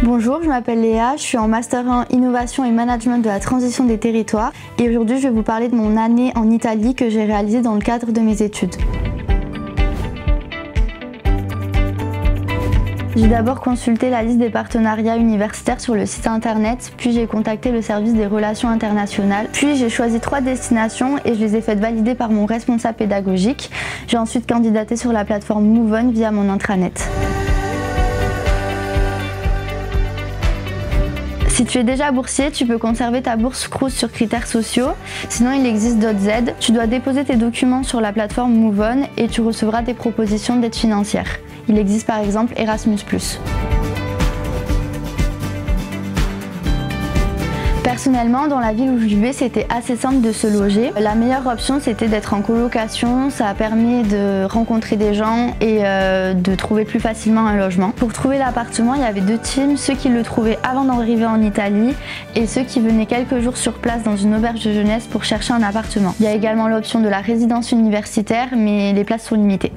Bonjour, je m'appelle Léa, je suis en Master 1 Innovation et Management de la Transition des Territoires et aujourd'hui je vais vous parler de mon année en Italie que j'ai réalisée dans le cadre de mes études. J'ai d'abord consulté la liste des partenariats universitaires sur le site internet, puis j'ai contacté le service des relations internationales, puis j'ai choisi 3 destinations et je les ai faites valider par mon responsable pédagogique. J'ai ensuite candidaté sur la plateforme MoveOn via mon intranet. Si tu es déjà boursier, tu peux conserver ta bourse Crous sur critères sociaux. Sinon, il existe d'autres aides. Tu dois déposer tes documents sur la plateforme MoveOn et tu recevras des propositions d'aide financière. Il existe par exemple Erasmus+. Personnellement, dans la ville où je vivais, c'était assez simple de se loger. La meilleure option, c'était d'être en colocation. Ça permet de rencontrer des gens et de trouver plus facilement un logement. Pour trouver l'appartement, il y avait 2 teams, ceux qui le trouvaient avant d'arriver en Italie et ceux qui venaient quelques jours sur place dans une auberge de jeunesse pour chercher un appartement. Il y a également l'option de la résidence universitaire, mais les places sont limitées.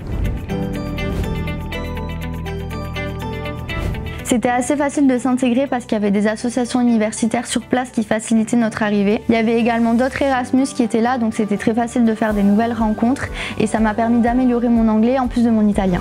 C'était assez facile de s'intégrer parce qu'il y avait des associations universitaires sur place qui facilitaient notre arrivée. Il y avait également d'autres Erasmus qui étaient là, donc c'était très facile de faire des nouvelles rencontres et ça m'a permis d'améliorer mon anglais en plus de mon italien.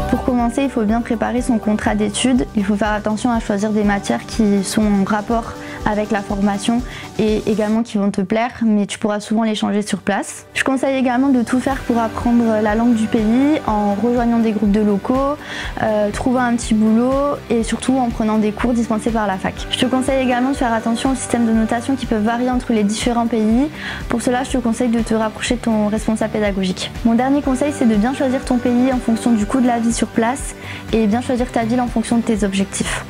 Pour commencer, il faut bien préparer son contrat d'études. Il faut faire attention à choisir des matières qui sont en rapport avec la formation et également qui vont te plaire, mais tu pourras souvent les changer sur place. Je conseille également de tout faire pour apprendre la langue du pays en rejoignant des groupes de locaux, trouver un petit boulot et surtout en prenant des cours dispensés par la fac. Je te conseille également de faire attention aux systèmes de notation qui peuvent varier entre les différents pays. Pour cela, je te conseille de te rapprocher de ton responsable pédagogique. Mon dernier conseil, c'est de bien choisir ton pays en fonction du coût de la vie sur place et bien choisir ta ville en fonction de tes objectifs.